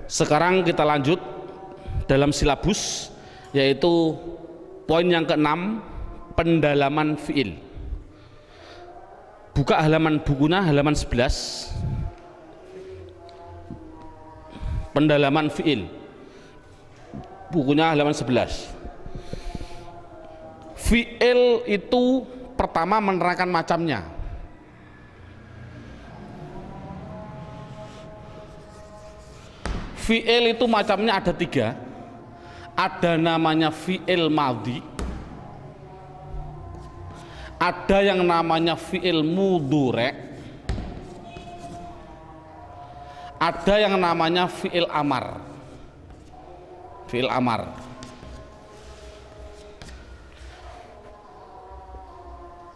Sekarang kita lanjut dalam silabus, yaitu poin yang keenam, pendalaman fiil. Buka halaman bukunya, halaman 11. Pendalaman fiil, bukunya halaman 11. Fiil itu pertama menerangkan macamnya. Fiil itu macamnya ada 3. Ada namanya fiil madhi, ada yang namanya fiil mudhari', ada yang namanya fiil amar. Fiil amar.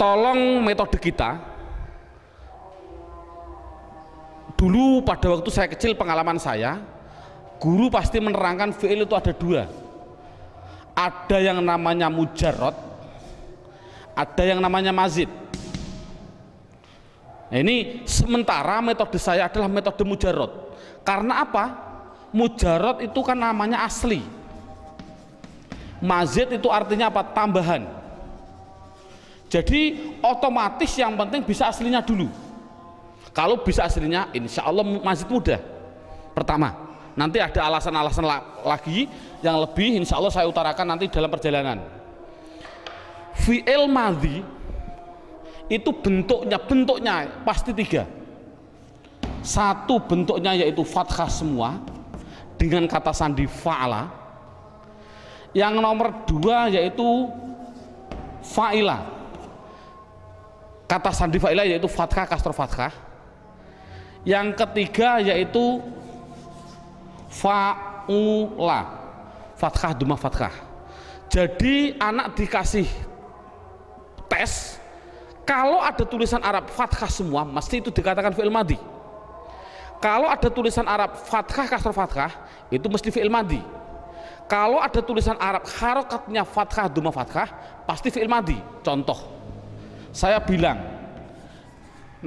Tolong metode kita dulu pada waktu saya kecil, pengalaman saya, guru pasti menerangkan fiil itu ada 2. Ada yang namanya mujarrad, ada yang namanya mazid. Nah, ini sementara metode saya adalah metode mujarrad. Karena apa? Mujarrad itu kan namanya asli. Mazid itu artinya apa? Tambahan. Jadi otomatis yang penting bisa aslinya dulu. Kalau bisa aslinya, insya Allah mazid mudah. Pertama, nanti ada alasan-alasan lagi yang lebih, insya Allah saya utarakan nanti dalam perjalanan. Fi'il madhi itu bentuknya pasti 3. Satu bentuknya yaitu fathah semua dengan kata sandi fa'ala. Yang nomor 2 yaitu fa'ila. Kata sandi fa'ila yaitu fathah kasroh fathah. Yang ketiga yaitu fa'ula, fathah duma fathah. Jadi anak dikasih tes, kalau ada tulisan Arab fathah semua, mesti itu dikatakan fi'il madhi. Kalau ada tulisan Arab fathah kasroh fathah, itu mesti fi'il madhi. Kalau ada tulisan Arab harokatnya fathah duma fathah, pasti fi'il madhi. Contoh, saya bilang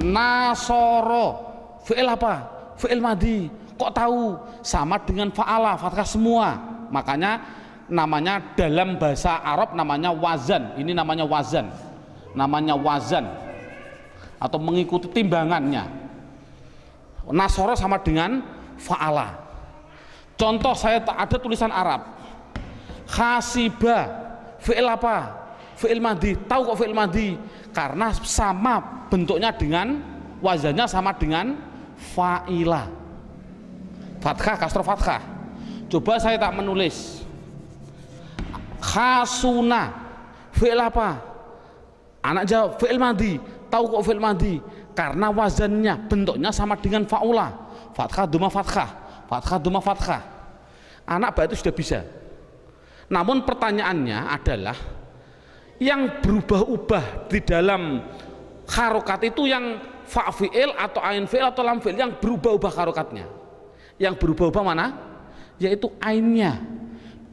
nasoro, fi'il apa? Fi'il madhi. Kok tahu? Sama dengan fa'ala, fathah semua. Makanya namanya dalam bahasa Arab namanya wazan. Ini namanya wazan. Namanya wazan atau mengikuti timbangannya. Nasoro sama dengan fa'ala. Contoh, saya ada tulisan Arab khasiba, fi'il apa? Fi'il madhi. Tahu kok fi'il madhi? Karena sama bentuknya dengan wazannya, sama dengan fa'ila, fathah kasroh fathah. Coba saya tak menulis khasuna, fi'il apa? Anak jawab fi'il madhi. Tahu kok fi'il madhi? Karena wazannya, bentuknya sama dengan fa'ula, fathah duma fathah, fathah duma fathah. Anak berarti sudah bisa. Namun pertanyaannya adalah yang berubah-ubah di dalam harokat itu yang fa fi'il atau ain fi'il atau lam fi'il, yang berubah-ubah harokatnya. Yang berubah-ubah mana? Yaitu ainnya.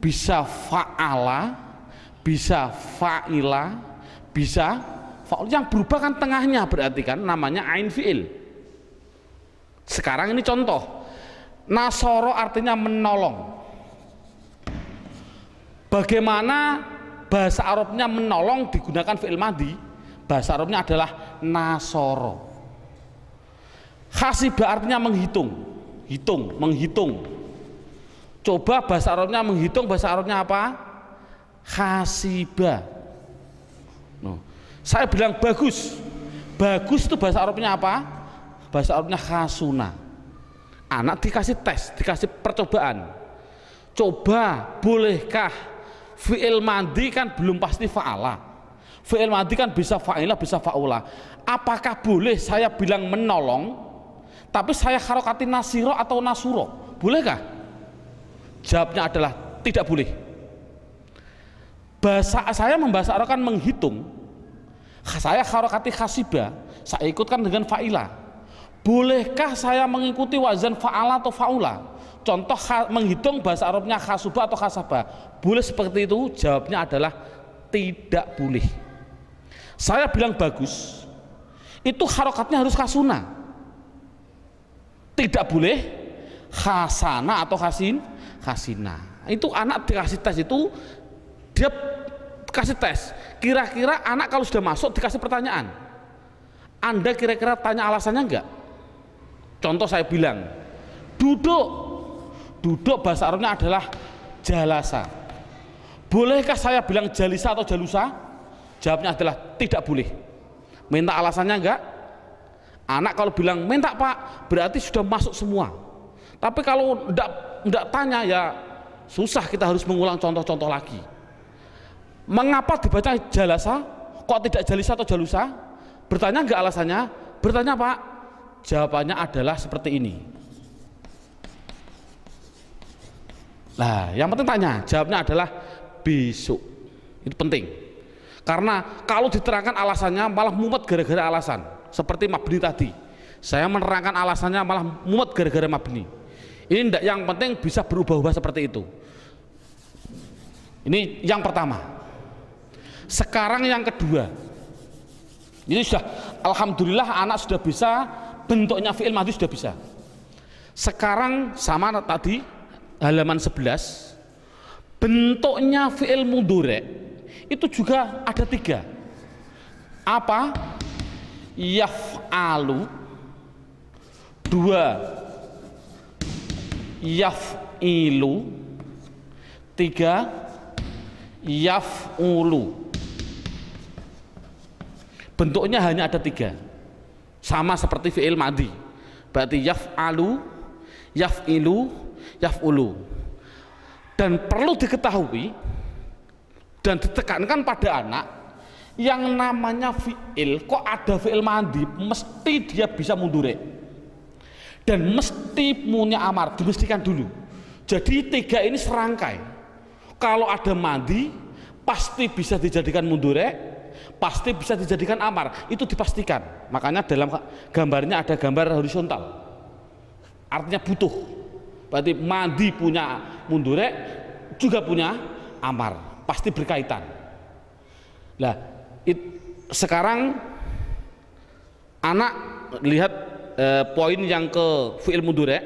Bisa fa'ala, bisa fa'ila, bisa fa'ul. Yang berubah kan tengahnya, berarti kan namanya ain fi'il. Sekarang ini contoh, nasoro artinya menolong. Bagaimana bahasa Arabnya menolong digunakan fi'il madhi? Bahasa Arabnya adalah nasoro. Khasibah artinya menghitung, menghitung. Coba bahasa Arabnya menghitung, bahasa Arabnya apa? Khasibah. Saya bilang bagus. Bagus itu bahasa Arabnya apa? Bahasa Arabnya khasuna. Anak dikasih tes, dikasih percobaan. Coba, bolehkah fi'il madhi kan belum pasti fa'ala. Fi'il madhi kan bisa fa'ilah, bisa fa'ula. Apakah boleh saya bilang menolong, tapi saya harokati nasiro atau nasuro? Bolehkah? Jawabnya adalah tidak boleh. Bahasa saya membahasa Arab kan menghitung. Saya harokati khasibah, saya ikutkan dengan fa'ilah. Bolehkah saya mengikuti wazan fa'ala atau fa'ula? Contoh menghitung bahasa Arabnya khasubah atau khasabah, boleh seperti itu? Jawabnya adalah tidak boleh. Saya bilang bagus, itu harokatnya harus khasuna. Tidak boleh khasana atau khasina. Itu anak dikasih tes itu, dia kasih tes. Kira-kira anak kalau sudah masuk dikasih pertanyaan, Anda kira-kira tanya alasannya enggak? Contoh saya bilang, duduk bahasa Arabnya adalah jalasa. Bolehkah saya bilang jalisa atau jalusa? Jawabnya adalah tidak boleh. Minta alasannya enggak? Anak kalau bilang minta Pak, berarti sudah masuk semua. Tapi kalau enggak tanya, ya susah, kita harus mengulang contoh-contoh lagi. Mengapa dibaca jalasa? Kok tidak jalisa atau jalusa? Bertanya enggak alasannya? Bertanya Pak? Jawabannya adalah seperti ini. Nah, yang penting tanya, jawabnya adalah besok. Itu penting. Karena kalau diterangkan alasannya malah mumet gara-gara alasan. Seperti mabni tadi. Saya menerangkan alasannya malah mumet gara-gara mabni. Ini enggak, yang penting bisa berubah-ubah seperti itu. Ini yang pertama. Sekarang yang kedua. Ini sudah, alhamdulillah anak sudah bisa, bentuknya fi'il madhi sudah bisa. Sekarang sama tadi halaman 11, bentuknya fi'il mudhari itu juga ada 3. Apa? Yaf'alu, 2 yaf'ilu, 3 yaf'ulu. Bentuknya hanya ada 3, sama seperti fi'il madhi. Berarti yaf'alu, yaf'ilu, yaf'ulu. Dan perlu diketahui dan ditekankan pada anak, yang namanya fi'il, kok ada fi'il madhi, mesti dia bisa mudhari dan mesti punya amar, dimestikan dulu. Jadi 3 ini serangkai. Kalau ada madhi pasti bisa dijadikan mudhari, pasti bisa dijadikan amar, itu dipastikan. Makanya dalam gambarnya ada gambar horizontal, artinya butuh. Berarti madhi punya mudhari juga punya amar, pasti berkaitan. Nah, sekarang anak lihat poin yang ke fi'il mudhari.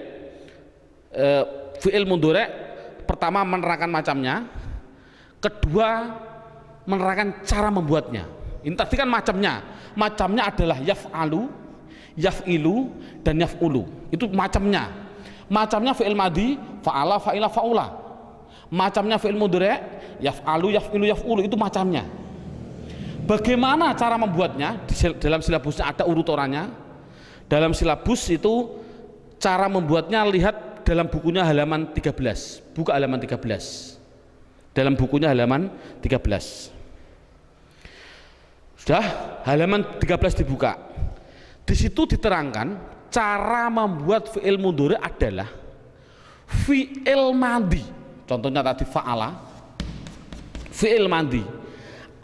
Fi'il mudhari pertama menerangkan macamnya, kedua menerangkan cara membuatnya. Ini tadi kan macamnya adalah yaf'alu, yaf'ilu, dan yaf'ulu. Itu macamnya. Macamnya fi'il madhi, fa'ala, fa'ila, fa'ula. Macamnya fi'il mudhari, yaf'alu, yaf'ilu, yaf'ulu. Itu macamnya. Bagaimana cara membuatnya? Dalam silabusnya ada urutannya. Dalam silabus itu cara membuatnya, lihat dalam bukunya halaman 13. Buka halaman 13. Dalam bukunya halaman 13. Sudah, halaman 13 dibuka. Di situ diterangkan cara membuat fi'il mudhari adalah fi'il madhi. Contohnya tadi fa'ala, fi'il madhi.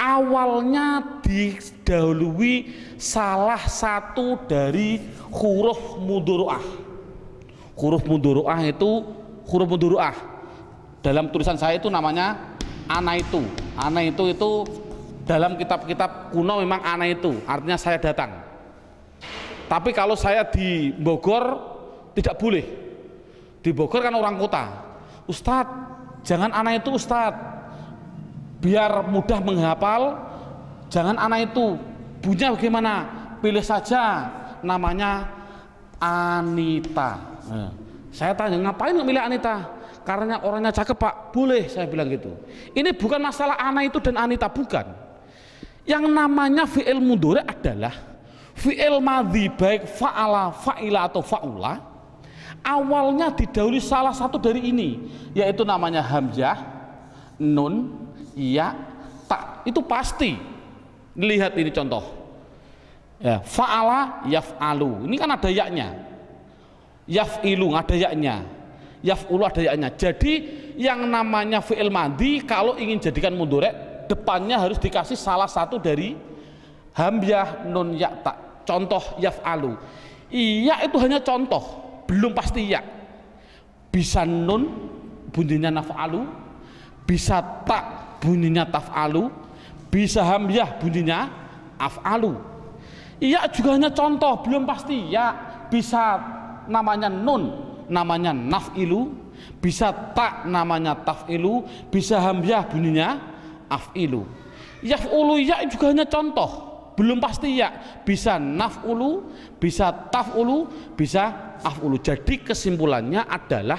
Awalnya didahului salah satu dari huruf mudhari'ah. Huruf mudhari'ah itu huruf mudhari'ah. Dalam tulisan saya itu namanya ana itu. Ana itu dalam kitab-kitab kuno memang ana itu, artinya saya datang. Tapi kalau saya di Bogor tidak boleh. Di Bogor kan orang kota. Ustadz, jangan ana itu Ustadz. Biar mudah menghafal, jangan ana itu. Bunyinya bagaimana? Pilih saja namanya Anita. Nah, saya tanya, ngapain nggak milih Anita? Karena orangnya cakep Pak. Boleh, saya bilang gitu. Ini bukan masalah ana itu dan Anita, bukan. Yang namanya fi'il mudhari adalah fi'il madhi, baik fa'ala, fa'ila atau fa'ula, awalnya didahului salah satu dari ini, yaitu namanya hamzah, nun, ya, ta. Itu pasti. Lihat ini contoh. Ya, fa'ala, yaf'alu. Ini kan ada yaknya. Yaf'ilu ada yaknya. Yaf'ulu ada yaknya. Jadi yang namanya fi'il madhi kalau ingin jadikan mudhari, depannya harus dikasih salah satu dari hamzah, nun, ya, ta. Contoh yaf'alu. Iya itu hanya contoh, belum pasti ya. Bisa nun bunyinya naf'alu, bisa ta bunyinya taf'alu, bisa hamzah bunyinya af'alu. Iya juga hanya contoh, belum pasti ya. Bisa namanya nun namanya naf'ilu, bisa ta namanya taf'ilu, bisa hamzah bunyinya af'ilu. Yaf'ulu ya juga hanya contoh, belum pasti ya, bisa naf'ulu, bisa taf'ulu, bisa af'ulu. Jadi kesimpulannya adalah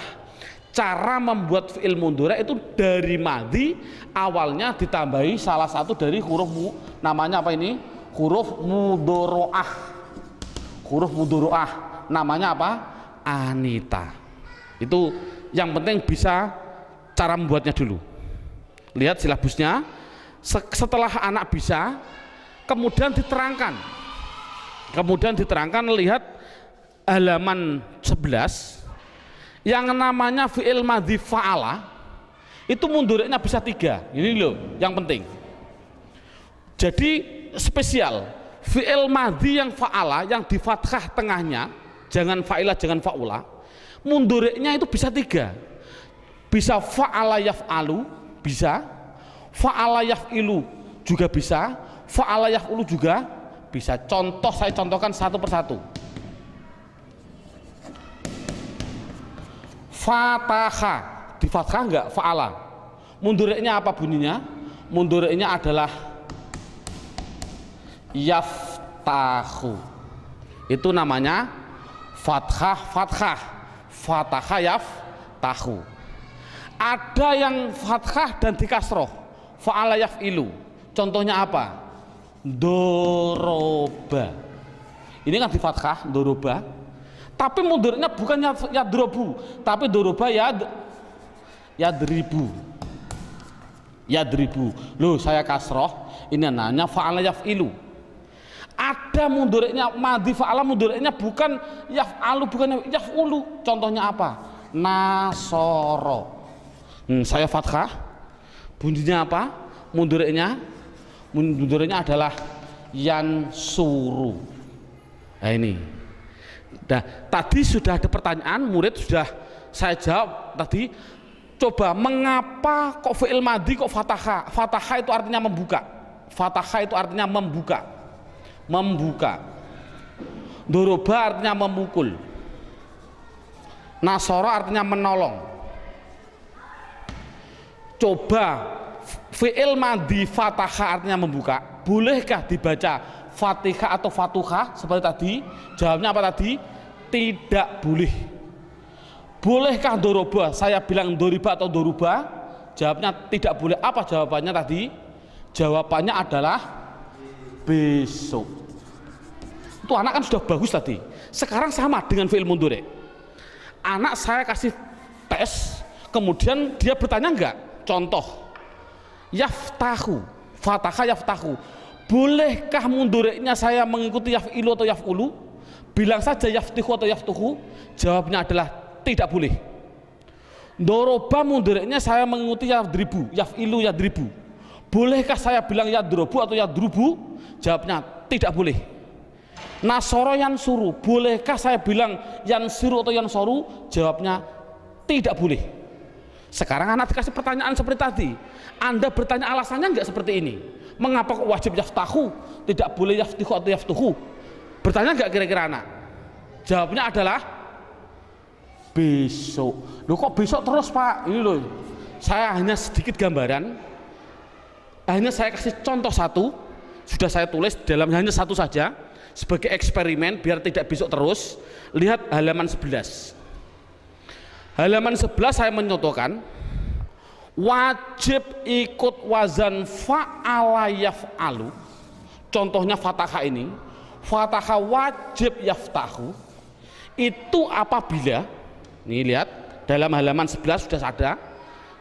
cara membuat fi'il mudhari itu dari madhi awalnya ditambahi salah satu dari huruf namanya apa ini? Huruf mudhoro'ah. Huruf mudhoro'ah namanya apa? Anita. Itu yang penting bisa cara membuatnya dulu. Lihat silabusnya. Setelah anak bisa, kemudian diterangkan. Lihat halaman 11 yang namanya fi'il madhi fa'ala itu mudhari'nya bisa 3. Ini loh yang penting. Jadi spesial fi'il madhi yang fa'ala yang di fathah tengahnya, jangan fa'ilah, jangan fa'ula, mudhari'nya itu bisa 3. Bisa fa'ala yaf'alu, bisa fa'ala yaf'ilu juga bisa, fa'ala yaf'ulu juga bisa. Contoh, saya contohkan satu persatu. Fataha di fathah enggak? Fa'ala. Mudhari'nya apa bunyinya? Mudhari'nya adalah yaftahu. Itu namanya fathah. Fataha yaftahu. Ada yang fathah dan dikasroh, fa'ala yaf'ilu. Contohnya apa? Doroba. Ini kan di fathah, doroba. Tapi mudhari'nya bukan yadrobu, tapi doroba yadribu. Loh, saya kasroh, ini namanya fa'ala yaf'ilu. Ada mudhari'nya madhi fa'ala, mudhari'nya bukan yaf'alu, bukan yaf'ulu. Contohnya apa? Nasoro. Saya fathah, bunyinya apa? Mudhari'nya adalah yansuru. Nah ini. Nah, tadi sudah ada pertanyaan, murid sudah saya jawab tadi. Coba, mengapa kok fi'il madhi kok fathah? Fathah itu artinya membuka. Membuka. Doroba artinya memukul. Nasoro artinya menolong. Coba, fi'il madhi fataha artinya membuka, bolehkah dibaca fatihah atau fatuhah seperti tadi? Jawabnya apa tadi? Tidak boleh. Bolehkah doroba? Saya bilang doriba atau doruba? Jawabnya tidak boleh. Apa jawabannya tadi? Jawabannya adalah besok. Itu anak kan sudah bagus tadi. Sekarang sama dengan fi'il mudhari. Anak saya kasih tes, kemudian dia bertanya enggak? Contoh, yaftahu, fataha yaftahu. Bolehkah mudhari'nya saya mengikuti yaf'ilu atau yaf'ulu? Bilang saja yaftihu atau yaftuhu. Jawabnya adalah tidak boleh. Doroba mudhari'nya saya mengikuti yadribu, yaf'ilu yadribu. Bolehkah saya bilang yadrobu atau yadrubu? Jawabnya tidak boleh. Nasoro yansuru, bolehkah saya bilang yansiru atau yansoru? Jawabnya tidak boleh. Sekarang anak dikasih pertanyaan seperti tadi, Anda bertanya alasannya enggak seperti ini? Mengapa kok wajib yaftahu, tidak boleh yaftihu atau yaftuhu? Bertanya enggak kira-kira anak? Jawabnya adalah besok. Loh, kok besok terus Pak? Ini loh, saya hanya sedikit gambaran, hanya saya kasih contoh satu, sudah saya tulis dalam hanya satu saja sebagai eksperimen biar tidak besok terus. Lihat halaman 11. Halaman 11 saya menyontohkan wajib ikut wazan fa'ala yaf'alu. Contohnya fathah ini, fathah wajib yaftahu. Itu apabila, nih lihat dalam halaman 11 sudah ada,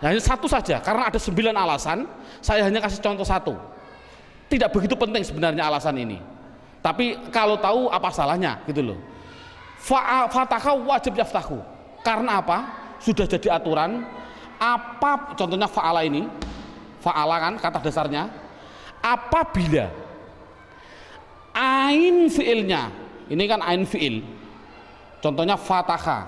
hanya satu saja karena ada 9 alasan, saya hanya kasih contoh satu. Tidak begitu penting sebenarnya alasan ini, tapi kalau tahu apa salahnya gitu loh. Fathah wajib yaftahu. Karena apa? Sudah jadi aturan. Apa contohnya fa'ala ini? Fa'ala kan kata dasarnya. Apabila ain fi'ilnya, ini kan ain fi'il. Contohnya fataha.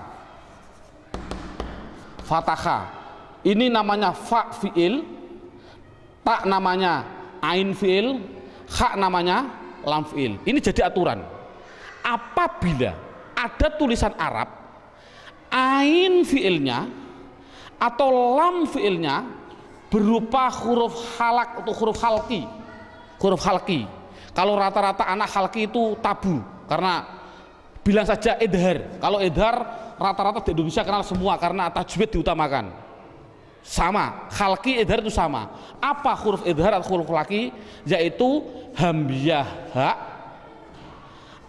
Ini namanya fa fi'il, ta namanya ain fi'il, kha namanya lam fi'il. Ini jadi aturan. Apabila ada tulisan Arab, ain fiilnya atau lam fiilnya berupa huruf halak atau huruf halki. Huruf halki. Kalau rata-rata anak halki itu tabu karena bilang saja idhar. Kalau idhar rata-rata di Indonesia kenal semua karena tajwid diutamakan. Sama, halki idhar itu sama. Apa huruf idhar atau huruf halki? Yaitu hamzah ha,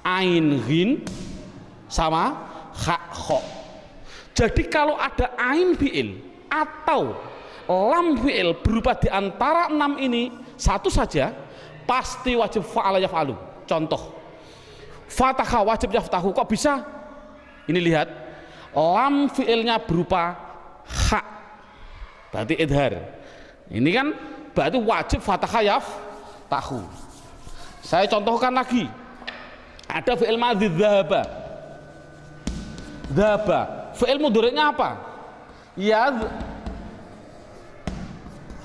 ain ghin sama ha kho. Jadi kalau ada ain fiil atau lam fiil berupa di antara 6 ini satu saja, pasti wajib fa'ala yaf'alu. Contoh, fatahah wajib yaftahu. Kok bisa? Ini lihat, lam fiilnya berupa ha, berarti idhar. Ini kan berarti wajib fatahah yaftahu. Saya contohkan lagi, ada fi'il madhi dhahaba. Dhahaba, fi'il mudhari'nya apa?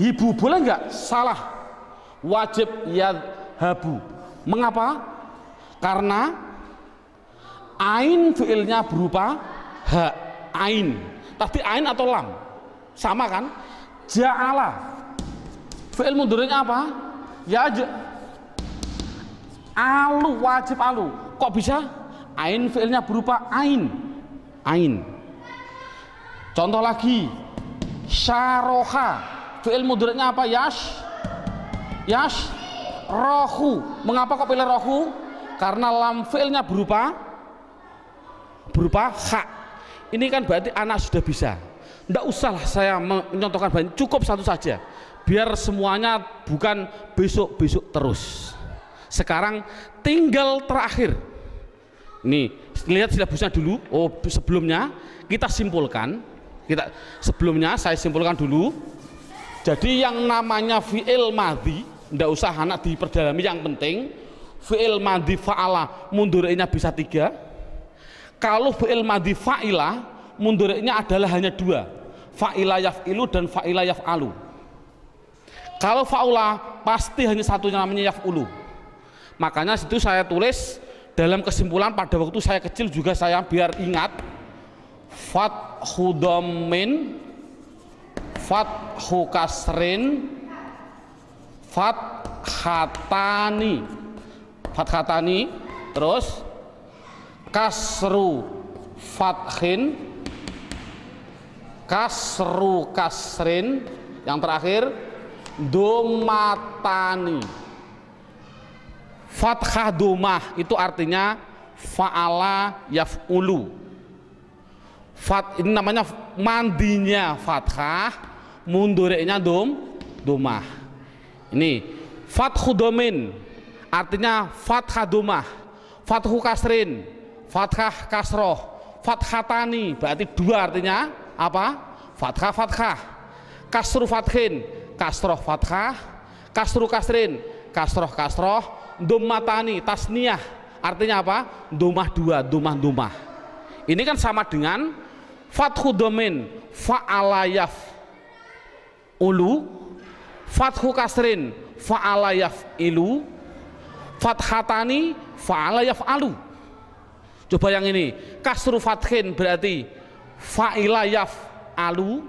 Hibu, boleh nggak? Salah, wajib yadhabu. Mengapa? Karena ain fiilnya berupa ha, ain. Tadi ain atau lam sama kan? Ja'ala, fi'il mudhari'nya apa? Alu, wajib alu. Kok bisa? Ain fiilnya berupa ain. Ain. Contoh lagi, syaroha, fi'il mudhari'nya apa? Yash rohu. Mengapa kok pilih rohu? Karena lam fi'ilnya berupa ha. Ini kan berarti anak sudah bisa. Tidak usahlah saya menyontohkan banyak, cukup satu saja biar semuanya bukan besok-besok terus. Sekarang tinggal terakhir. Nih, lihat silabusnya dulu. Oh, sebelumnya kita simpulkan. Sebelumnya saya simpulkan dulu. Jadi yang namanya fi'il madhi, tidak usah anak diperdalami, yang penting fi'il madhi fa'ala mundhari'nya bisa 3. Kalau fi'il madhi fa'ila mundhari'nya adalah hanya 2, fa'ila yaf'ilu dan fa'ila yaf'alu. Kalau fa'ula pasti hanya satunya, namanya yaf'ulu. Makanya situ saya tulis dalam kesimpulan, pada waktu saya kecil juga saya biar ingat, fathu dhammin, fathu kasrin, fathatani, terus kasru fathin, kasru kasrin, yang terakhir domatani. Fathah domah itu artinya fa'ala yaf'ulu. Ini namanya mandinya fathah, mundhari'nya domah. Ini fathu domin artinya fathah domah, fathu kasrin, fathah kasroh, fathatani berarti 2 artinya apa? Fathah. Kasru fathin, kasroh fathah, kasru kasrin, kasroh, domatani tasniyah artinya apa? Domah 2, domah. Ini kan sama dengan fathu domin fa'ala yaf'ulu, fathu kasrin fa'ala yaf'ilu, fathatani fa'ala yaf'alu. Coba yang ini, kasru fathin berarti fa'ila yaf'alu,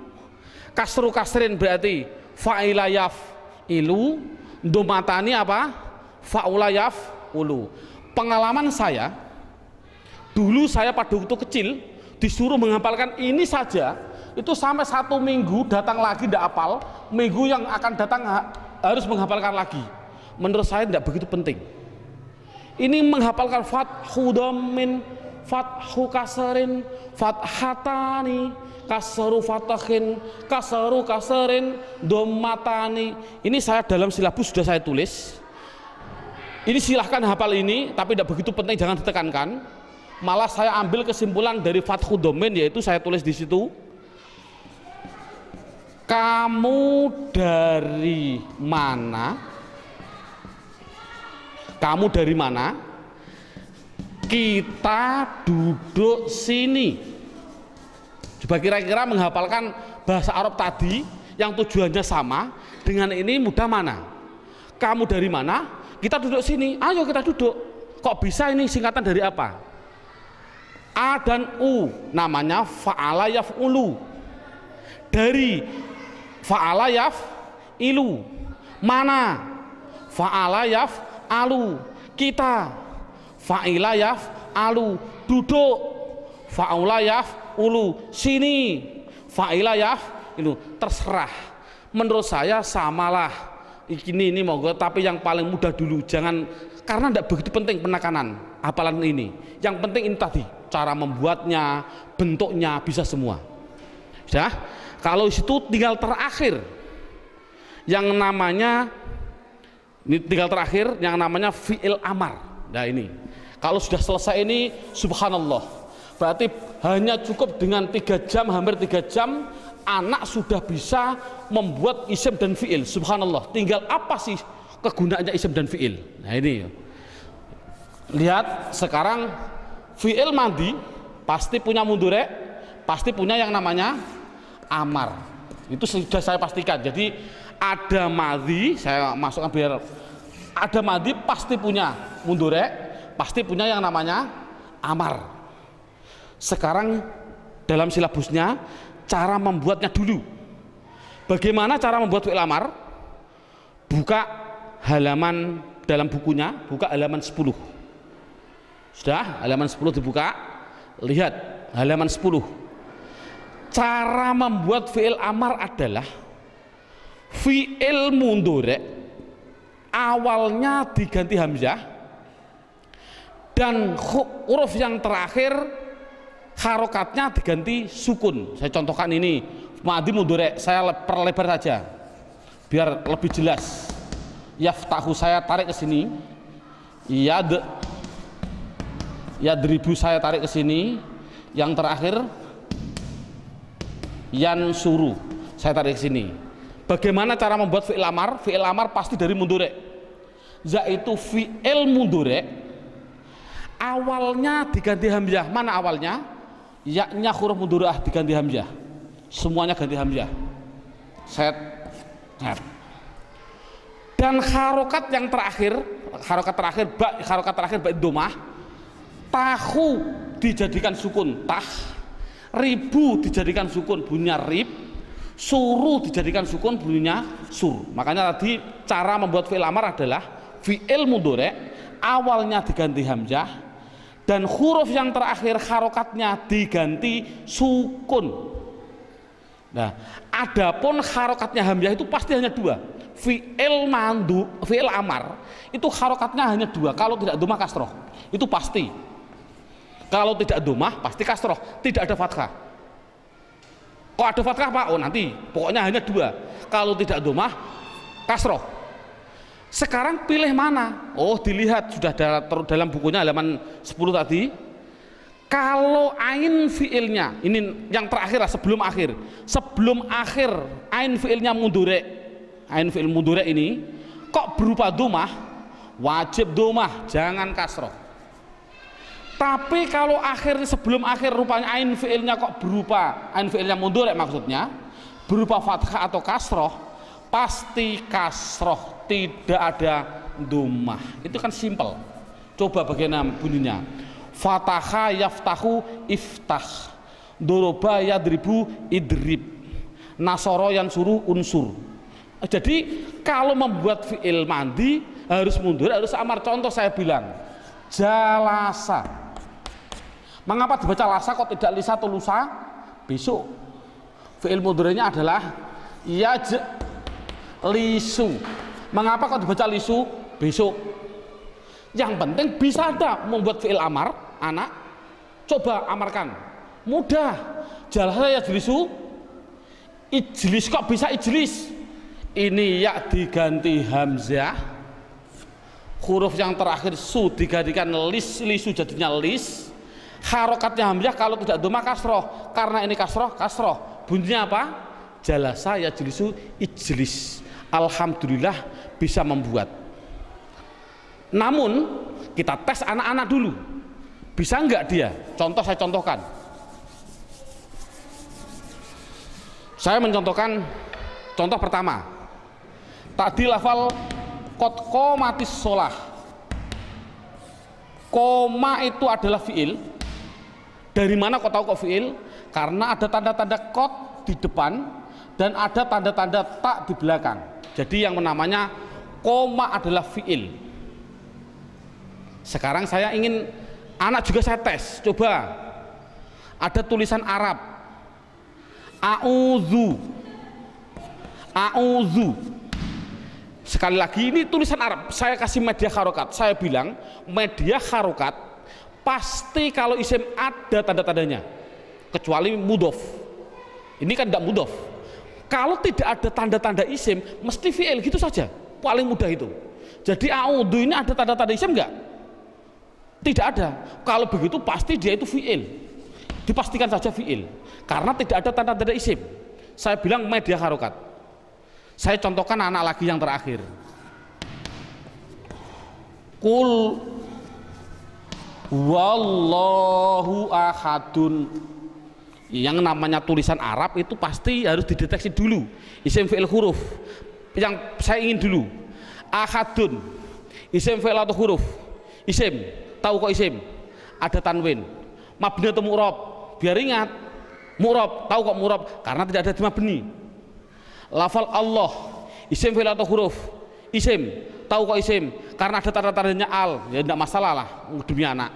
kasru kasrin berarti fa'ila yaf'ilu, domatani apa? Fa'ula yaf'ulu. Pengalaman saya dulu, saya pada waktu kecil disuruh menghafalkan ini saja, itu sampai 1 minggu datang lagi tidak hafal, minggu yang akan datang harus menghafalkan lagi. Menurut saya tidak begitu penting. Ini menghafalkan fathu dhammin, fathu kasrin, fathatani, kasru fathin, kasru kasrin, domatani. Ini saya dalam silabus sudah saya tulis. Ini silahkan hafal ini, tapi tidak begitu penting, jangan ditekankan. Malah saya ambil kesimpulan dari fathu dhammin, yaitu saya tulis di situ, kamu dari mana? Kamu dari mana? Kita duduk sini. Coba kira-kira menghafalkan bahasa Arab tadi yang tujuannya sama dengan ini mudah mana? Kamu dari mana? Kita duduk sini. Ayo kita duduk. Kok bisa ini singkatan dari apa? A dan U namanya fa'ala yaf'ulu. Dari fa'ala yaf'ilu. Mana? Fa'ala yaf'alu. Kita fa'ila yaf'alu. Duduk fa'ula yaf'ulu. Sini fa'ila yaf'ilu. Terserah. Menurut saya samalah. Ini monggo, tapi yang paling mudah dulu, jangan, karena tidak begitu penting penekanan hafalan ini. Yang penting ini tadi, cara membuatnya, bentuknya, bisa semua. Sudah? Kalau situ tinggal terakhir yang namanya, ini tinggal terakhir yang namanya fi'il amar. Nah ini, kalau sudah selesai ini, subhanallah, berarti hanya cukup dengan 3 jam, hampir 3 jam, anak sudah bisa membuat isim dan fi'il. Subhanallah, tinggal apa sih kegunaannya isim dan fi'il. Nah ini, lihat sekarang fi'il madi pasti punya mudhari', pasti punya yang namanya amar. Itu sudah saya pastikan. Jadi ada madi, saya masukkan biar ada madi pasti punya mudhari', pasti punya yang namanya amar. Sekarang dalam silabusnya cara membuatnya dulu. Bagaimana cara membuat fi'il amar? Buka halaman dalam bukunya, buka halaman 10. Sudah, halaman 10 dibuka. Lihat halaman 10. Cara membuat fi'il amar adalah fi'il mudhari' awalnya diganti hamzah dan huruf yang terakhir harokatnya diganti sukun. Saya contohkan ini madi mudhari', saya perlebar saja biar lebih jelas. Yaftahu saya tarik ke sini, yadribu saya tarik ke sini, yang terakhir yansuru saya tarik ke sini. Bagaimana cara membuat fi'il amar? Fi'il amar pasti dari mudhari', yaitu fi'il mudhari' awalnya diganti hamzah. Mana awalnya? Ya-nya huruf mudhari'ah diganti hamzah, semuanya ganti hamzah. Set. Dan harokat yang terakhir, harokat terakhir ba dhammah, tahu dijadikan sukun tah, ribu dijadikan sukun bunyinya rib, suru dijadikan sukun bunyinya sur. Makanya tadi cara membuat fi'il amar adalah fi'il mudhari' awalnya diganti hamzah dan huruf yang terakhir harokatnya diganti sukun. Nah, adapun harokatnya hamzah itu pasti hanya 2. Fi'il amar itu harokatnya hanya 2. Kalau tidak dhammah kasroh, itu pasti. Kalau tidak dhammah pasti kasroh, tidak ada fathah. Kok ada fathah Pak? Oh nanti, pokoknya hanya 2. Kalau tidak dhammah kasroh. Sekarang pilih mana? Oh dilihat sudah dalam bukunya halaman 10 tadi. Kalau ain fiilnya, ini yang terakhir lah, sebelum akhir ain fiilnya mudhari', ain fiil mudhari' ini kok berupa dhammah, wajib dhammah, jangan kasroh. Tapi kalau akhir sebelum akhir rupanya ain fiilnya kok berupa ain fiilnya mudhari' maksudnya berupa fathah atau kasroh, pasti kasroh, tidak ada dhammah. Itu kan simpel. Coba bagaimana bunyinya? Fataha yaftahu iftah, doroba yadribu idrib, nasoro yansuru unsur. Jadi kalau membuat fi'il mandi harus mundur, harus amar. Contoh saya bilang jalasa. Mengapa dibaca lasa kok tidak lisa atau lusa? Besok fi'il mudhari'nya adalah lisu. Mengapa kok dibaca lisu? Besok. Yang penting bisa ada membuat fi'il amar, anak. Coba amarkan. Mudah. Jalasa yajlisu, ijlis, kok bisa ijlis? Ini ya diganti hamzah, huruf yang terakhir su digantikan lis, lisu jadinya lis. Harokatnya hamzah, kalau tidak dhammah kasroh. Karena ini kasroh, bunyinya apa? Jalasa yajlisu ijlis. Alhamdulillah bisa membuat. Namun kita tes anak-anak dulu, bisa enggak dia? Contoh saya contohkan. Saya mencontohkan contoh pertama. Tadi lafal qad qomatis shalah. Koma itu adalah fiil. Dari mana kok tahu kok fiil? Karena ada tanda-tanda qad di depan dan ada tanda-tanda tak di belakang. Jadi yang namanya koma adalah fiil. Sekarang saya ingin anak juga saya tes, coba. Ada tulisan Arab, a'udzu, a'udzu. Sekali lagi ini tulisan Arab, saya kasih media harokat. Saya bilang media harokat pasti kalau isim ada tanda-tandanya, kecuali mudhof. Ini kan tidak mudhof. Kalau tidak ada tanda-tanda isim, mesti fi'il, gitu saja. Paling mudah itu. Jadi a'udzu ini ada tanda-tanda isim enggak? Tidak ada. Kalau begitu pasti dia itu fi'il. Dipastikan saja fi'il. Karena tidak ada tanda-tanda isim. Saya bilang media harokat. Saya contohkan anak lagi yang terakhir. Qul wallahu ahadun. Yang namanya tulisan Arab itu pasti harus dideteksi dulu isim fi'il huruf. Yang saya ingin dulu ahadun, isim fi'il atau huruf? Isim, tahu kok isim? Ada tanwin, mabni atau mu'rab? Biar ingat, mu'rab, tahu kok mu'rab? Karena tidak ada di mabni. Lafal Allah, isim fi'il atau huruf? Isim, tahu kok isim? Karena ada tanda-tandanya al, ya tidak masalah lah demi anak.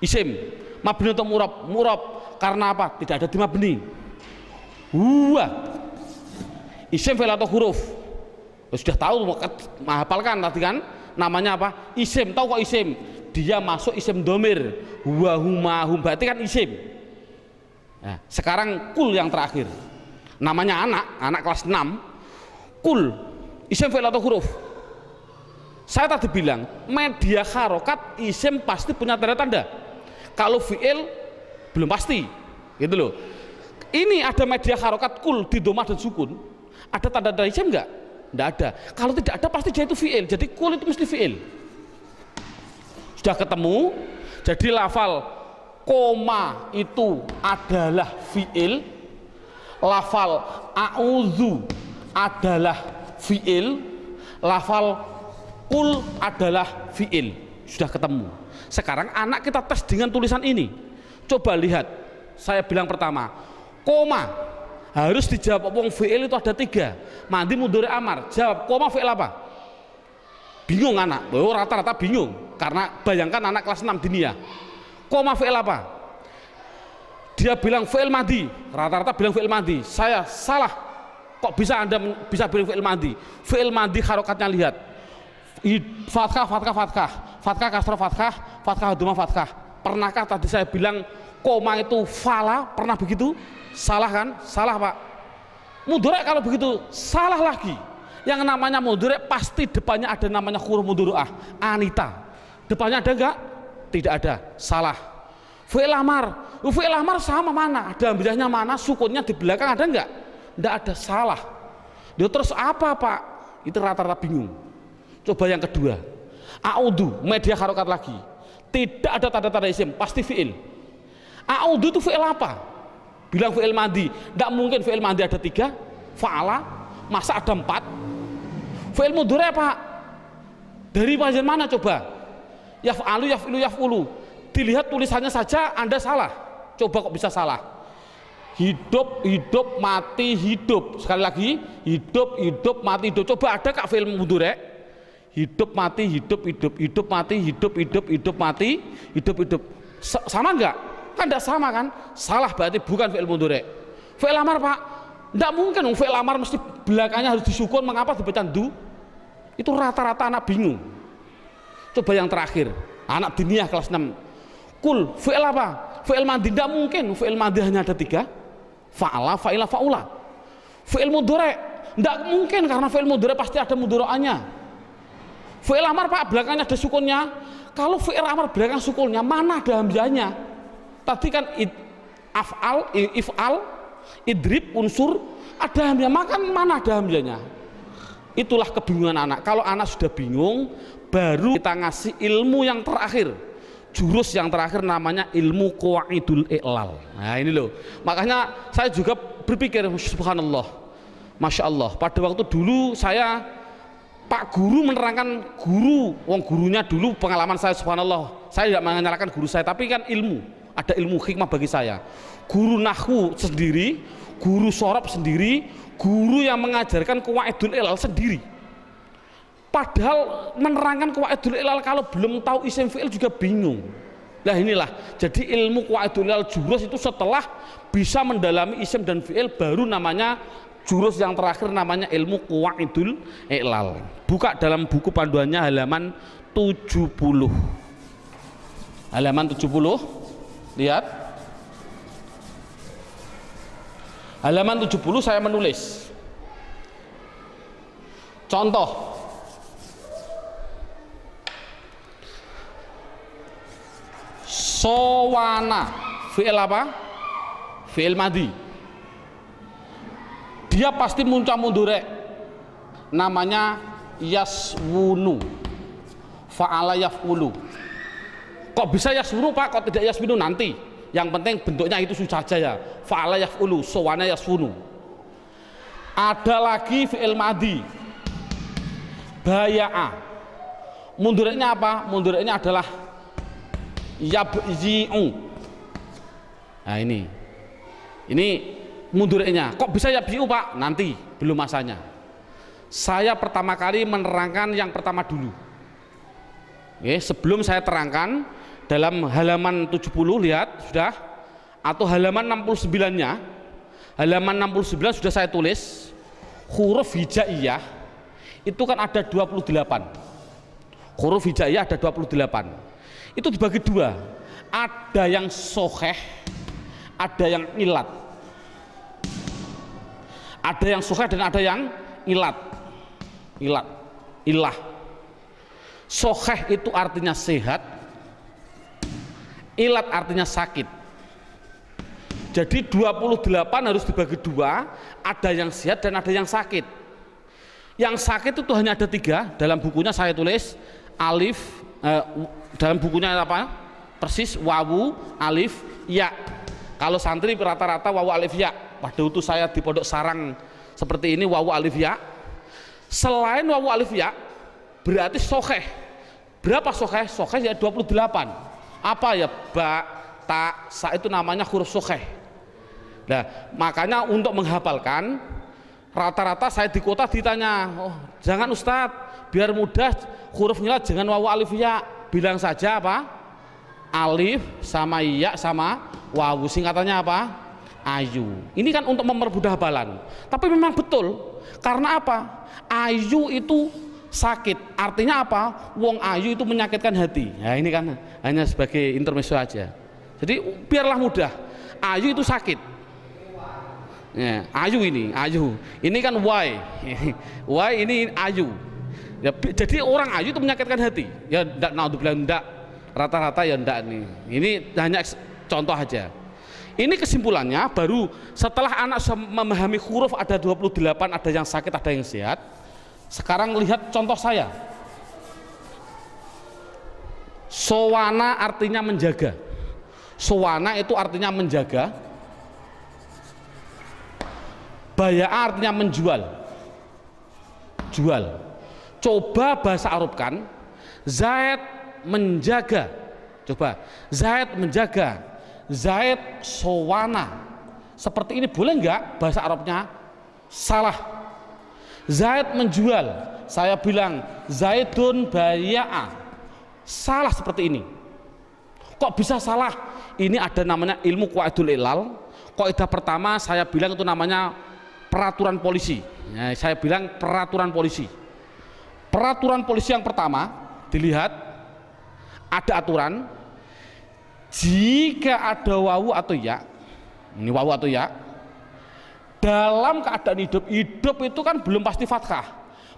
Isim, mabni atau mu'rab? Mu'rab. Karena apa? Tidak ada di mabni. Isim fi'il atau huruf? Sudah tahu, menghafalkan tadi kan? Namanya apa? Isim, tahu kok isim? Dia masuk isim domir. Huwa huma hum, berarti kan isim. Nah, sekarang kul yang terakhir. Namanya anak kelas 6. Kul, isim fi'il atau huruf? Saya tadi bilang media harokat isim pasti punya tanda-tanda. Kalau fi'il belum pasti, gitu loh. Ini ada media harokat kul di domah dan sukun, ada tanda-tanda isim enggak? Enggak ada. Kalau tidak ada pasti dia itu fi'il. Jadi kul itu mesti fi'il. Sudah ketemu. Jadi lafal koma itu adalah fi'il, lafal a'udzu adalah fi'il, lafal kul adalah fi'il. Sudah ketemu. Sekarang anak kita tes dengan tulisan ini. Coba lihat, saya bilang pertama, koma harus dijawab. Wong fi'il itu ada 3, mandi, mudhari, amar. Jawab koma fi'il apa? Bingung anak, rata-rata bingung. Karena bayangkan anak kelas 6 diniyah, koma fi'il apa? Dia bilang fi'il madi, rata-rata bilang fi'il madi. Saya salah, kok bisa Anda bisa bilang fi'il madi? Fi'il madi harokatnya lihat, fathah, fathah, fathah, fathah, kasroh, fathah, fathah, duma, fathah. Pernahkah tadi saya bilang koma itu fala? Pernah begitu? Salah kan? Salah Pak. Mudhari kalau begitu salah lagi. Yang namanya mudhari pasti depannya ada namanya huruf mudhari'ah. Anita. Depannya ada enggak? Tidak ada. Salah. Fi'il amar. Fi'il amar sama mana? Ada hamzahnya mana? Sukunnya di belakang ada enggak? Enggak ada. Salah. Dia terus apa Pak? Itu rata-rata bingung. Coba yang kedua. A'udzu, media harokat lagi. Tidak ada tanda-tanda isim, pasti fi'il. A'udzu itu fi'il apa? Bilang fi'il madi. Tidak mungkin fi'il madi ada 3. Fa'ala, masa ada 4? Fi'il mudhari apa? Dari bagian mana coba? Yaf'alu, yaf'ilu, yaf'ulu. Dilihat tulisannya saja Anda salah. Coba kok bisa salah? Hidup, hidup, mati, hidup. Sekali lagi, hidup, hidup, mati, hidup. Coba ada kak fi'il mudhari? Hidup mati hidup hidup, hidup mati hidup hidup, hidup mati hidup hidup. Sama enggak? Kan enggak sama kan? Salah, berarti bukan fi'il mudhari. Fi'il amar Pak, enggak mungkin dong fi'il amar mesti belakangnya harus disukun. Mengapa dibaca du? Itu rata-rata anak bingung. Coba yang terakhir, anak diniyah kelas 6. Kul, fi'il apa? Fi'il madi. Enggak mungkin fi'il madi hanya ada 3. Fa'ala, fa'ila, fa'ula. Fi'il mudhari enggak mungkin, karena fi'il mudhari pasti ada mudhari'ahnya. Fi'il amar Pak, belakangnya ada sukunnya. Kalau fi'il amar belakang sukunnya, mana ada hamzahnya? Tadi kan af'al, if'al, idrib, unsur, ada hamzah. Maka mana ada hamzahnya? Itulah kebingungan anak. Kalau anak sudah bingung, baru kita ngasih ilmu yang terakhir. Jurus yang terakhir namanya ilmu qawaidul i'lal. Nah ini loh. Makanya saya juga berpikir, subhanallah, masya Allah. Pada waktu dulu saya Pak guru menerangkan, guru, wong gurunya dulu pengalaman saya, subhanallah, saya tidak menyalahkan guru saya, tapi kan ilmu, ada ilmu hikmah bagi saya. Guru nahwu sendiri, guru shorob sendiri, guru yang mengajarkan qawaidul ilal sendiri. Padahal menerangkan qawaidul ilal kalau belum tahu isim fi'il juga bingung. Nah inilah, jadi ilmu qawaidul ilal jurus itu setelah bisa mendalami isim dan fi'il baru namanya jurus yang terakhir namanya ilmu qawaidul ilal. Buka dalam buku panduannya halaman 70. Halaman 70, lihat. Halaman 70 saya menulis. Contoh. Sowana, fi'il apa? Fi'il madhi. Dia pasti muncul mundurek. Namanya yaswunu. Fa'ala yaf'ulu. Kok bisa yaswunu Pak? Kok tidak yaswunu nanti? Yang penting bentuknya itu susah saja ya. Fa'ala yaf'ulu, sowana yaswunu. Ada lagi fi'il madhi. Baya'a. Mundureknya apa? Mundureknya adalah yabzi'u. Nah ini mundureknya. Kok bisa yabzi'u Pak? Nanti, belum masanya. Saya pertama kali menerangkan yang pertama dulu. Oke, sebelum saya terangkan dalam halaman 70, lihat sudah, atau halaman 69-nya. Halaman 69 sudah saya tulis huruf hijaiyah itu kan ada 28. Huruf hijaiyah ada 28. Itu dibagi dua, ada yang soheh, ada yang ilat. Ada yang soheh dan ada yang ilat. Ilah. Soheh itu artinya sehat, ilat artinya sakit. Jadi 28 harus dibagi dua, ada yang sehat dan ada yang sakit. Yang sakit itu hanya ada 3, dalam bukunya saya tulis alif, dalam bukunya apa? Persis wawu, alif, ya. Kalau santri rata-rata wawu, alif, ya. Pada waktu saya di Pondok Sarang seperti ini wawu, alif, ya. Selain wawu, alif, ya, berarti soheh. Berapa soheh? Soheh ya 28. Apa ya? Ba, ta, sa itu namanya huruf soheh. Nah, makanya untuk menghafalkan rata-rata saya di kota ditanya, oh jangan Ustadz, biar mudah hurufnya jangan wawu, alif, ya, bilang saja apa? Alif sama ya sama wawu, singkatannya apa? Ayu. Ini kan untuk mempermudah hafalan. Tapi memang betul, karena apa? Ayu itu sakit, artinya apa? Wong ayu itu menyakitkan hati. Ya ini kan hanya sebagai intermezzo aja. Jadi biarlah mudah. Ayu itu sakit. Ya, ayu ini, ayu. Ini kan why. Why ini ayu. Ya, jadi orang ayu itu menyakitkan hati. Ya enggak, naudzubillah, enggak. Rata-rata ya enggak nih. Ini hanya contoh aja. Ini kesimpulannya baru setelah anak memahami huruf ada 28, ada yang sakit, ada yang sehat. Sekarang lihat contoh saya. Sowana artinya menjaga. Sowana itu artinya menjaga. Baya'a artinya menjual. Jual. Coba bahasa Arab kan, Zaid menjaga. Coba, Zaid menjaga. Zaid sowana. Seperti ini boleh enggak bahasa Arabnya? Salah. Zaid menjual, saya bilang Zaidun baya'a. Salah seperti ini. Kok bisa salah? Ini ada namanya ilmu qawaidul ilal. Kaidah pertama saya bilang itu namanya peraturan polisi. Ya, saya bilang peraturan polisi. Peraturan polisi yang pertama, dilihat ada aturan jika ada wawu atau ya. Ini wawu atau ya. Dalam keadaan hidup itu kan belum pasti fathah,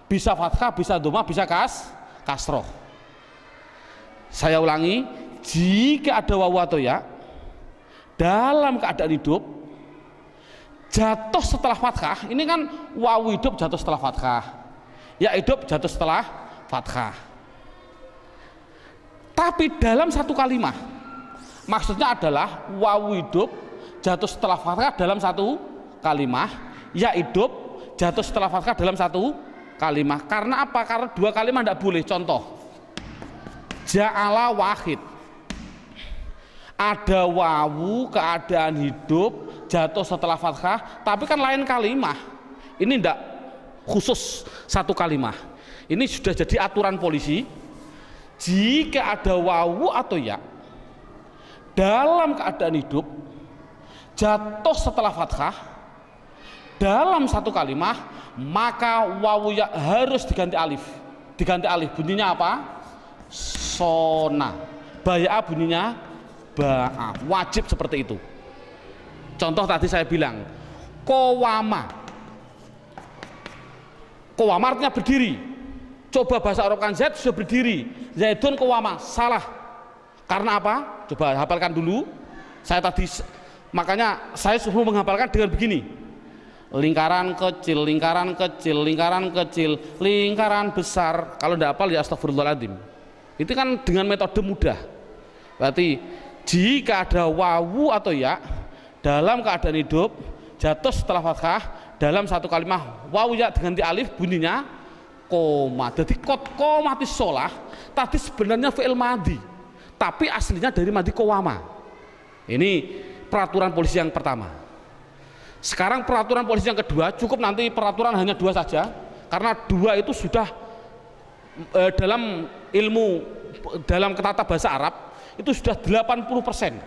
bisa fathah, bisa dhamma, bisa kasroh. Saya ulangi, jika ada wawu atau ya dalam keadaan hidup jatuh setelah fathah, ini kan wawu hidup jatuh setelah fathah, ya hidup jatuh setelah fathah. Tapi dalam satu kalimat, maksudnya adalah wawu hidup jatuh setelah fathah dalam satu kalimat, ya hidup jatuh setelah fathah dalam satu kalimat. Karena apa? Karena dua kalimat tidak boleh. Contoh, ja'ala wahid. Ada wawu keadaan hidup jatuh setelah fathah, tapi kan lain kalimah. Ini tidak khusus satu kalimah. Ini sudah jadi aturan polisi. Jika ada wawu atau ya dalam keadaan hidup jatuh setelah fathah dalam satu kalimah, maka wawu ya harus diganti alif. Diganti alif, bunyinya apa? Sona. Baya'a bunyinya ba'a. Wajib seperti itu. Contoh tadi saya bilang kowama. Kowama artinya berdiri. Coba bahasa Arab kan Zaid sudah berdiri. Zaidun kowama, salah. Karena apa? Coba hafalkan dulu. Saya tadi, makanya saya suruh menghafalkan dengan begini. Lingkaran kecil, lingkaran kecil, lingkaran kecil, lingkaran besar. Kalau tidak hafal ya astagfirullahaladzim. Itu kan dengan metode mudah. Berarti jika ada wawu atau ya dalam keadaan hidup jatuh setelah fathah dalam satu kalimat, wawu ya diganti alif, bunyinya koma. Jadi komatis sholah tadi sebenarnya fi'il madhi, tapi aslinya dari madhi kowama. Ini peraturan polisi yang pertama. Sekarang peraturan polisi yang kedua, cukup nanti peraturan hanya 2 saja, karena 2 itu sudah dalam ilmu, dalam tata bahasa Arab itu sudah 80%.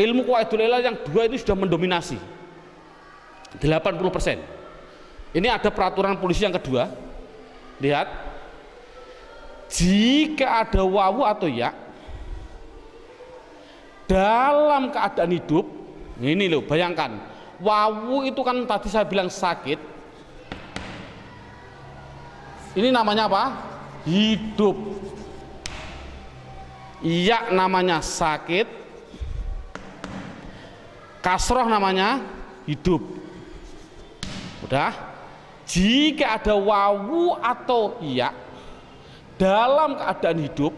Ilmu qawaidul ilal yang 2 ini sudah mendominasi 80%. Ini ada peraturan polisi yang kedua. Lihat, jika ada wawu atau ya dalam keadaan hidup, ini loh, bayangkan wawu itu kan tadi saya bilang sakit, ini namanya apa? Hidup. Ya namanya sakit, kasroh namanya hidup. Udah. Jika ada wawu atau ya dalam keadaan hidup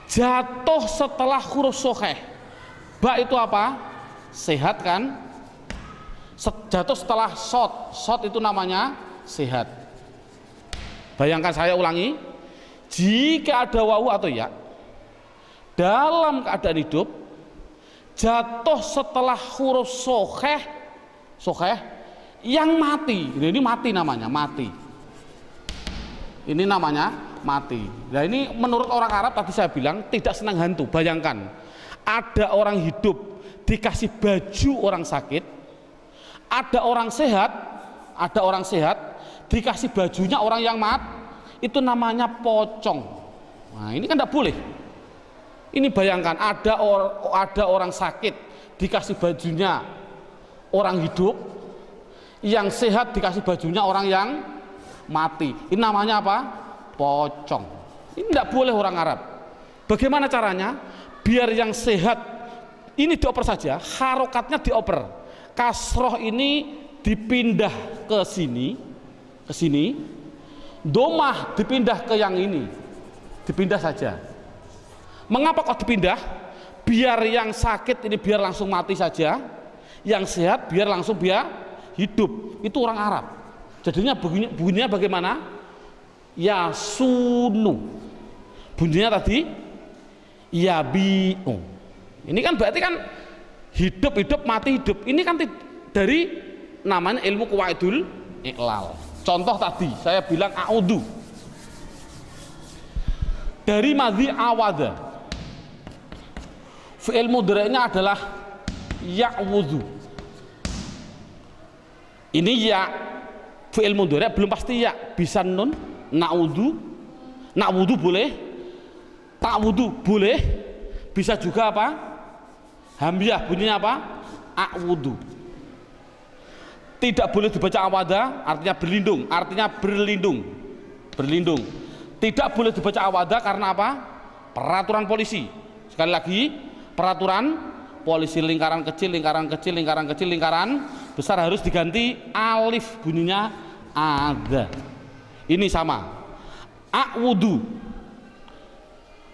jatuh setelah huruf sokheh, ba itu apa? Sehat kan? Jatuh setelah sot itu namanya sehat. Bayangkan, saya ulangi, jika ada wawu atau ya dalam keadaan hidup jatuh setelah huruf sokheh yang mati, ini mati namanya, mati. Ini namanya mati. Nah ini menurut orang Arab tadi saya bilang tidak senang hantu. Bayangkan ada orang hidup dikasih baju orang sakit, ada orang sehat dikasih bajunya orang yang itu namanya pocong. Nah ini kan tidak boleh. Ini bayangkan ada orang sakit dikasih bajunya orang hidup, yang sehat dikasih bajunya orang yang mati. Ini namanya apa? Pocong. Ini tidak boleh orang Arab. Bagaimana caranya? Biar yang sehat ini dioper saja, harokatnya dioper. Kasroh ini dipindah ke sini, domah dipindah ke yang ini, dipindah saja. Mengapa kok dipindah? Biar yang sakit ini biar langsung mati saja, yang sehat biar langsung hidup. Itu orang Arab. Jadinya bunyinya bagaimana? Yasunu. Bunyinya tadi yabi'u. Ini kan berarti kan hidup mati hidup. Ini kan dari namanya ilmu qawaidul iqlal. Contoh tadi saya bilang a'udhu. Dari madhi awada. Fi'il mudhari'nya adalah ya'wudhu. Ini ya, fi'il mudhari' belum pasti ya, bisa nun, na'wudhu boleh, ta'wudhu boleh, bisa juga apa? Hamzah bunyinya apa? A'wudhu. Tidak boleh dibaca awada, artinya berlindung. Tidak boleh dibaca awada karena apa? Peraturan polisi. Sekali lagi, peraturan polisi, lingkaran kecil, lingkaran besar harus diganti alif, bunyinya ada. Ini sama. A'wudhu,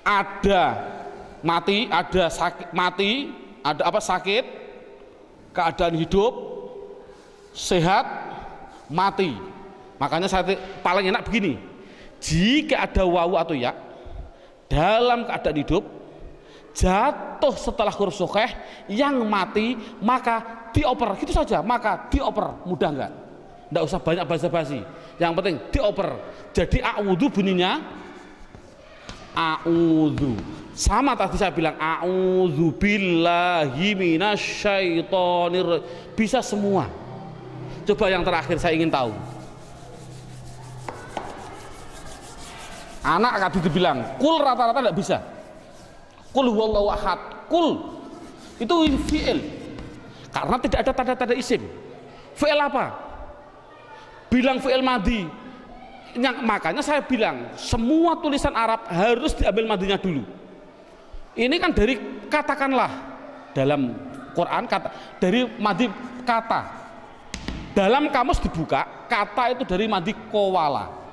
ada mati, ada sakit, mati, ada apa? Sakit, keadaan hidup, sehat, mati. Makanya saya paling enak begini, jika ada wawu atau ya dalam keadaan hidup jatuh setelah huruf sukeh yang mati maka dioper, gitu saja, maka dioper. Mudah enggak? Enggak usah banyak basa-basi, yang penting dioper. Jadi a'udzu bunyinya a'udzu, sama tadi saya bilang a'udzu billahi minasyaitonir, bisa semua. Coba yang terakhir saya ingin tahu, anak tadi dibilang kul rata-rata tidak bisa. Kul huwallahu ahad, kul itu fi'il karena tidak ada tanda-tanda isim. Fi'il apa? Bilang fi'il madhi. Makanya saya bilang semua tulisan Arab harus diambil madhinya dulu. Ini kan dari katakanlah dalam Quran kata dari madhi kata. Dalam kamus dibuka kata itu dari madhi kowala.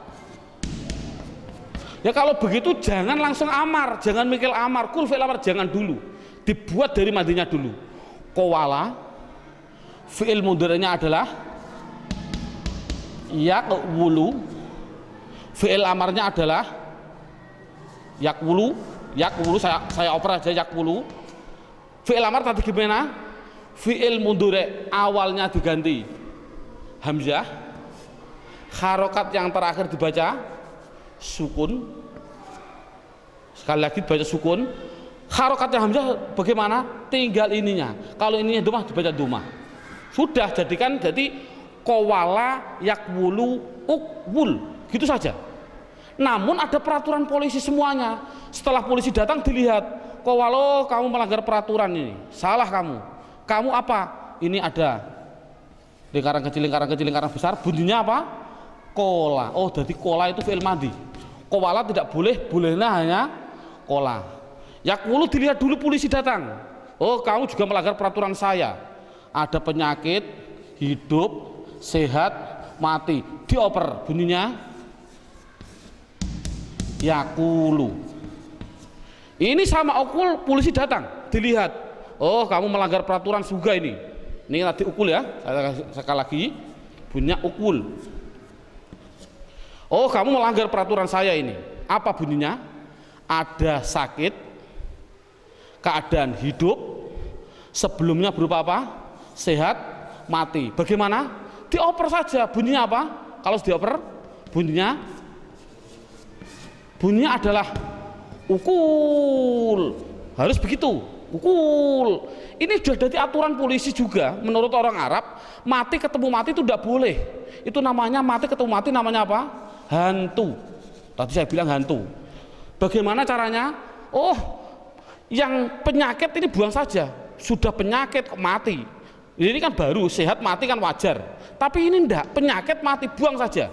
Ya kalau begitu jangan langsung amar, jangan mikir amar, kul fi'il amar, jangan dulu, dibuat dari madinya dulu. Kowala, fi'il mudhari'nya adalah yakwulu, fi'il amarnya adalah yakwulu, saya oper aja yakwulu. Fi'il amar tadi gimana? Fi'il mudhari' awalnya diganti hamzah, harokat yang terakhir dibaca sukun, sekali lagi dibaca sukun. Harokatnya hamzah bagaimana? Tinggal ininya, kalau ininya domah dibaca domah. Sudah, jadikan jadi kowala yakwulu ukwul, gitu saja. Namun ada peraturan polisi semuanya. Setelah polisi datang dilihat, kowalo kamu melanggar peraturan ini, salah kamu apa? Ini ada lingkaran kecil, lingkaran besar, bunyinya apa? Kola. Oh, jadi kola itu fi'il madhi. Kowala tidak boleh, bolehnya hanya kola. Yakwulu dilihat dulu polisi datang. Oh, kamu juga melanggar peraturan saya. Ada penyakit, hidup, sehat, mati. Dioper, bunyinya yakulu. Ini sama ukul, polisi datang, dilihat. Oh, kamu melanggar peraturan juga ini. Ini tadi ukul ya. Sekali lagi, bunyinya ukul. Oh, kamu melanggar peraturan saya ini. Apa bunyinya? Ada sakit, keadaan hidup, sebelumnya berupa apa? Sehat, mati. Bagaimana? Dioper saja. Bunyinya apa? Kalau dioper, bunyinya adalah ukul. Harus begitu, ukul. Ini sudah jadi aturan polisi juga. Menurut orang Arab, mati ketemu mati itu tidak boleh. Itu namanya mati ketemu mati, namanya apa? Hantu. Tadi saya bilang hantu. Bagaimana caranya? Oh, yang penyakit ini buang saja. Sudah penyakit kok mati. Ini kan baru, sehat mati kan wajar. Tapi ini enggak, penyakit mati, buang saja.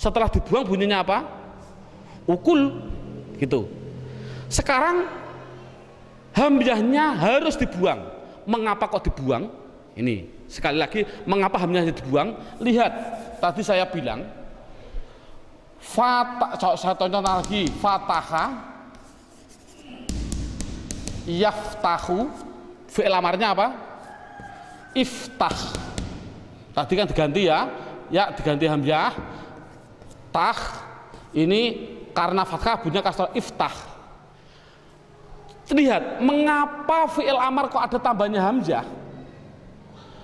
Setelah dibuang bunyinya apa? Ukul, gitu. Sekarang hamzahnya harus dibuang. Mengapa kok dibuang? Ini sekali lagi, mengapa hamzahnya dibuang? Lihat, tadi saya bilang saya tonton lagi, fataha yaftahu, fi'il amarnya apa? Iftah. Tadi kan diganti ya diganti hamzah, tah. Ini karena fathah bunyinya kasrah, iftah. Lihat, mengapa fi'il amar kok ada tambahnya hamzah?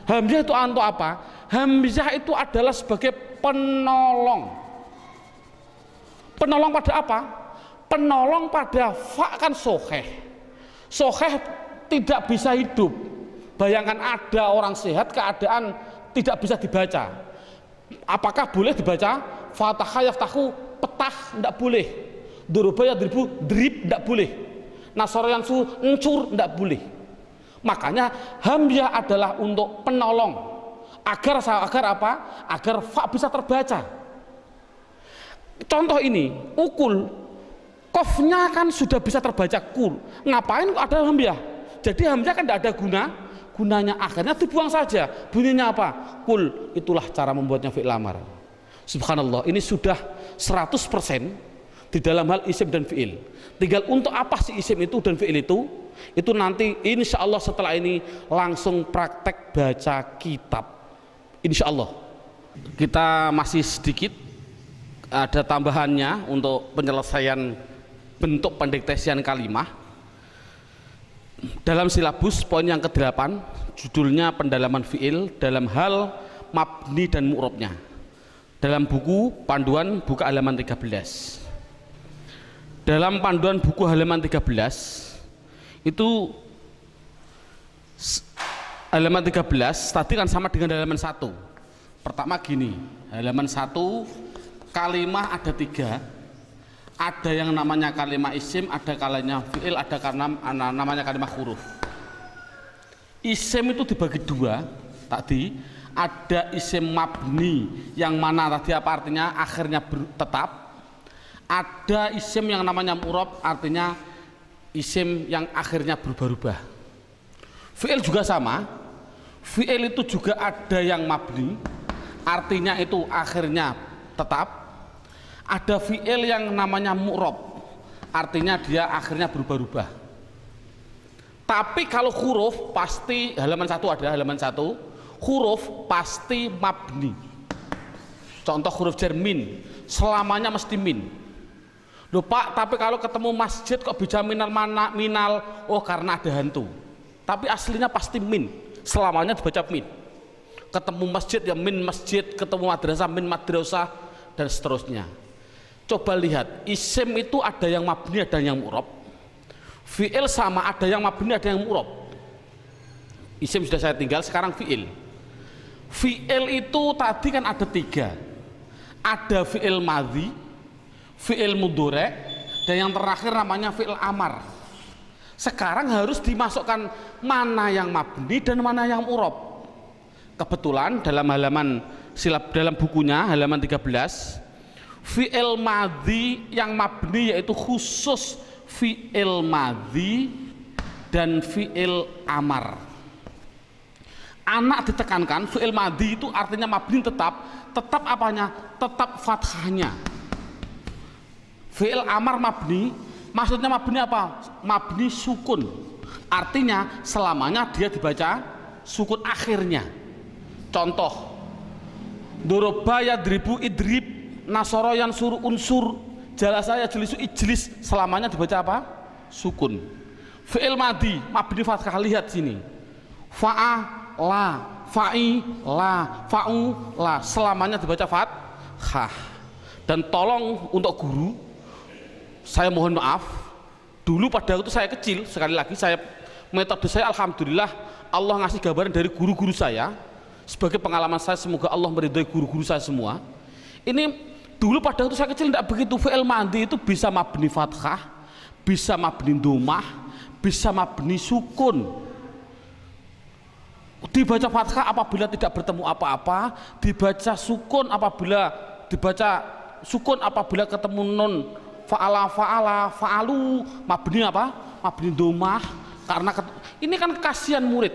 Hamzah itu untuk apa? Hamzah itu adalah sebagai penolong. Penolong pada apa? Penolong pada fa kan soheh. Soheh tidak bisa hidup. Bayangkan ada orang sehat keadaan tidak bisa dibaca. Apakah boleh dibaca? Fataha yaftahu, petah, tidak boleh. Duruba yadribu, drib, tidak boleh. Nasara yansu, encur, tidak boleh. Makanya hamzah adalah untuk penolong. Agar apa? Agar fa bisa terbaca. Contoh ini, ukul, kofnya kan sudah bisa terbaca kul. Ngapain kok ada hamzah? Jadi hamzah kan tidak ada gunanya, akhirnya dibuang saja. Bunyinya apa? Kul. Itulah cara membuatnya fi'il amar. Subhanallah, ini sudah 100% di dalam hal isim dan fi'il. Tinggal untuk apa sih isim itu dan fi'il itu nanti insya Allah setelah ini langsung praktek baca kitab. Insya Allah. Kita masih sedikit ada tambahannya untuk penyelesaian bentuk pendiktasian kalimah. dalam silabus poin yang ke-8 judulnya pendalaman fiil dalam hal mabni dan mu'rabnya, dalam buku panduan buka halaman 13. Dalam panduan buku halaman 13 itu halaman 13 tadi kan sama dengan halaman 1. Pertama gini, halaman 1 kalimah ada 3. Ada yang namanya kalimah isim, ada kalimah fi'il, ada karena namanya kalimah huruf. Isim itu dibagi 2 tadi. Ada isim mabni yang mana tadi apa artinya akhirnya tetap. Ada isim yang namanya mu'rab, artinya isim yang akhirnya berubah-ubah. Fi'il juga sama. Fi'il itu juga ada yang mabni, artinya itu akhirnya tetap. Ada fi'il yang namanya mu'rab, artinya dia akhirnya berubah-ubah. Tapi kalau huruf pasti halaman 1 ada halaman 1, huruf pasti mabni. Contoh huruf jar min, selamanya mesti min. Loh Pak, tapi kalau ketemu masjid kok bisa minal mana minal? Oh karena ada hantu. Tapi aslinya pasti min, selamanya dibaca min. Ketemu masjid ya min masjid, ketemu madrasah min madrasah, dan seterusnya. Coba lihat, isim itu ada yang mabni, ada yang mu'rab. Fi'il sama, ada yang mabni, ada yang mu'rab. Isim sudah saya tinggal, sekarang fi'il. Fi'il itu tadi kan ada 3. Ada fi'il madhi, fi'il mudhari', dan yang terakhir namanya fi'il amar. Sekarang harus dimasukkan mana yang mabni dan mana yang mu'rab. Kebetulan dalam halaman dalam bukunya halaman 13, fi'il madhi yang mabni yaitu khusus fi'il madhi dan fi'il amar. Anak ditekankan, fi'il madhi itu artinya mabni tetap apanya? Tetap fathahnya. Fi'il amar mabni, maksudnya mabni apa? Mabni sukun, artinya selamanya dia dibaca sukun akhirnya. Contoh, doroba yadribu idrib, nasoro yang suruh unsur, jalasa yajlisu ijlis, selamanya dibaca apa? Sukun. Fi'il madhi mabni fathah, lihat sini. Fa'a la, fa'i la, fa'u la, selamanya dibaca fathah. Dan tolong untuk guru, saya mohon maaf, dulu pada waktu saya kecil, sekali lagi metode saya alhamdulillah Allah ngasih gambaran dari guru-guru saya. Sebagai pengalaman saya, semoga Allah meridhai guru-guru saya semua. Ini dulu pada waktu saya kecil tidak begitu. Fi'il madhi itu bisa mabni fathah, bisa mabni dhammah, bisa mabni sukun. Dibaca fathah apabila tidak bertemu apa-apa, dibaca sukun apabila ketemu nun. Fa'ala, fa'alu, mabni apa? Mabni dhammah. Karena ini kan kasihan murid.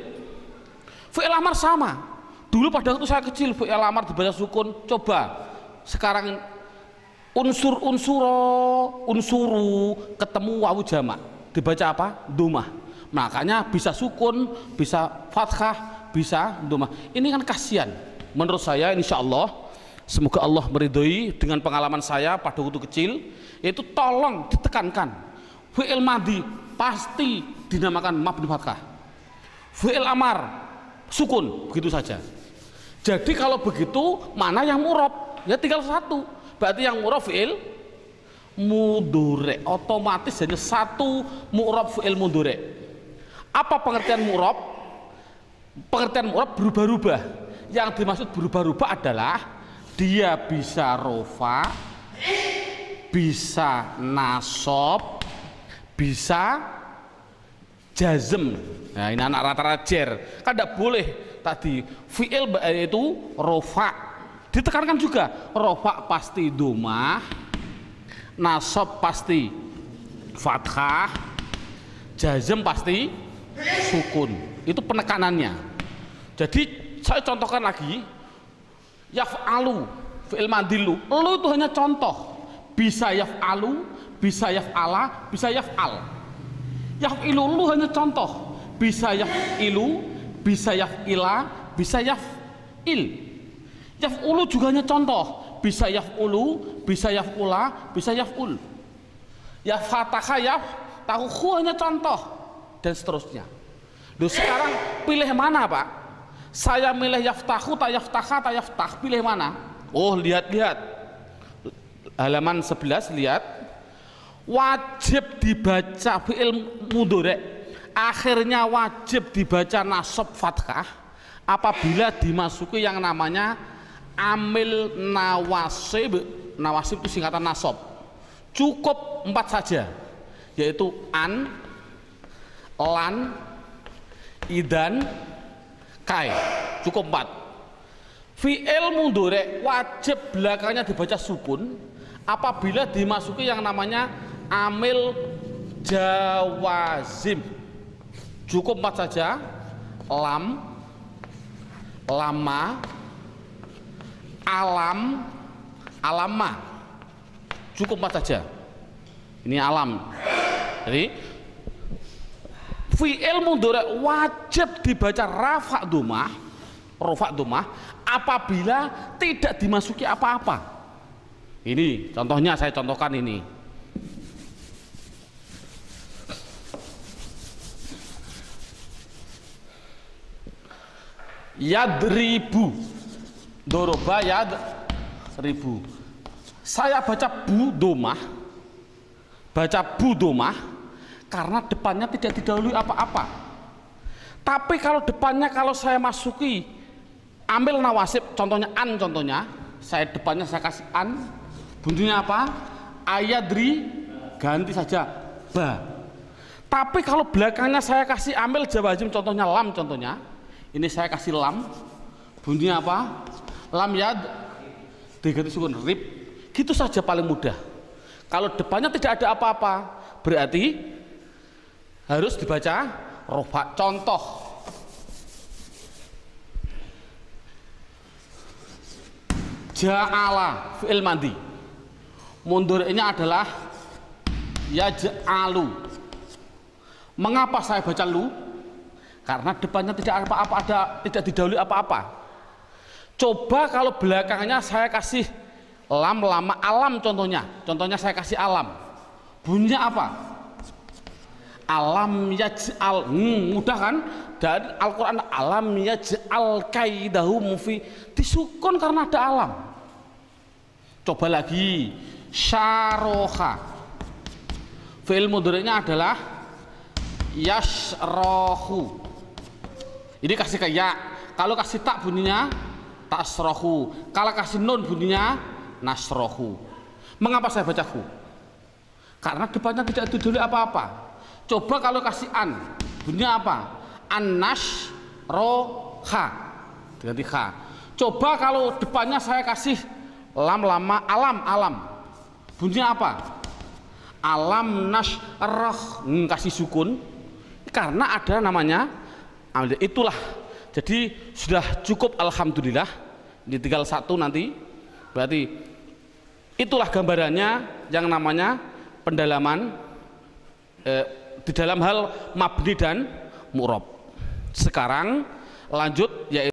Fi'il amar sama. Dulu pada waktu saya kecil fi'il amar dibaca sukun. Coba sekarang unsuru ketemu wawu jamak dibaca apa? Dhammah. Makanya bisa sukun, bisa fathah, bisa dhammah. Ini kan kasihan. Menurut saya insya Allah, semoga Allah meridhoi dengan pengalaman saya pada waktu kecil, yaitu tolong ditekankan fi'il madhi pasti dinamakan mabni fathah, fi'il amar sukun, begitu saja. Jadi kalau begitu mana yang mu'rab? Ya tinggal satu. Berarti yang mu'rab fi'il mudhari', otomatis hanya satu mu'rab fi'il mudhari'. Apa pengertian mu'rab? Pengertian mu'rab berubah-ubah. Yang dimaksud berubah-ubah adalah dia bisa rofa, bisa nasab, bisa jazm. Nah ini anak rata-rata jer. Kan tidak boleh tadi fi'il itu rofa, ditekankan juga rofa pasti dhammah, nasab pasti fathah, jazm pasti sukun. Itu penekanannya. Jadi saya contohkan lagi, yaf'alu fi'il madhi lu itu hanya contoh. Bisa yaf'alu, bisa yaf'ala, bisa yaf'al. Yaf'ilu lu hanya contoh. Bisa yaf'ilu, bisa yaf'ila, bisa yaf'il. Yaf'ulu juga hanya contoh. Bisa yaf'ulu, bisa yaf'ula, bisa yaf'ul. Ya fatahah yaf tahu hanya contoh. dan seterusnya. Loh, sekarang pilih mana Pak? Saya milih yaftahu, tayaftaha, tayaftah, pilih mana? Oh, lihat-lihat halaman 11, lihat wajib dibaca fi'il mudhari, akhirnya wajib dibaca nasab fathah apabila dimasuki yang namanya amil nawasib. Nawasib itu singkatan nasab. Cukup 4 saja, yaitu an, lan, idan, kai. Cukup 4. Fi'il mudhari wajib belakangnya dibaca sukun apabila dimasuki yang namanya amil jawazim. Cukup 4 saja, lam, lama, alam, alama. Cukup 4 saja. Ini alam. Jadi fi'il mudhari wajib dibaca rafa' dhammah apabila tidak dimasuki apa-apa. Ini contohnya, saya contohkan ini. Yadribu, doroba yadribu. Saya baca bu dhammah karena depannya tidak didahului apa-apa. Tapi kalau depannya, kalau saya masuki ambil nawasib, contohnya an, contohnya saya depannya saya kasih an, bunyinya apa? Ayadri, ganti saja ba. Tapi kalau belakangnya saya kasih ambil jawazim, contohnya lam, contohnya ini saya kasih lam, bunyinya apa? Lam yad, diganti sukun rib. Gitu saja paling mudah. Kalau depannya tidak ada apa-apa, berarti harus dibaca rofa. Contoh, ja'ala fi'il mandi, mudhari'nya adalah yaj'alu. Mengapa saya baca lu? Karena depannya tidak apa-apa, tidak didahului apa-apa. Coba kalau belakangnya saya kasih lam, lama, alam, contohnya saya kasih alam, bunyinya apa? Alam yaj'al. Mudah kan? Dan Al-Quran, alam yaj'al kaidahu mufi, disukun karena ada alam. Coba lagi, syaroha, fi'il mudhari'nya adalah yashrohu. Ini kasih ke ya, kalau kasih tak bunyinya tasrohu, kalau kasih nun bunyinya nasrohu. Mengapa saya baca hu? Karena depannya tidak didahului apa-apa. Coba kalau kasih an, bunyinya apa? An-nash roha, diganti kha. Coba kalau depannya saya kasih lam, lama, alam, bunyinya apa? Alam nash roh, kasih sukun karena ada namanya. Itulah, jadi sudah cukup, alhamdulillah. Ini tinggal 1 nanti. Berarti itulah gambarannya yang namanya pendalaman di dalam hal mabni dan mu'rab. Sekarang lanjut, yaitu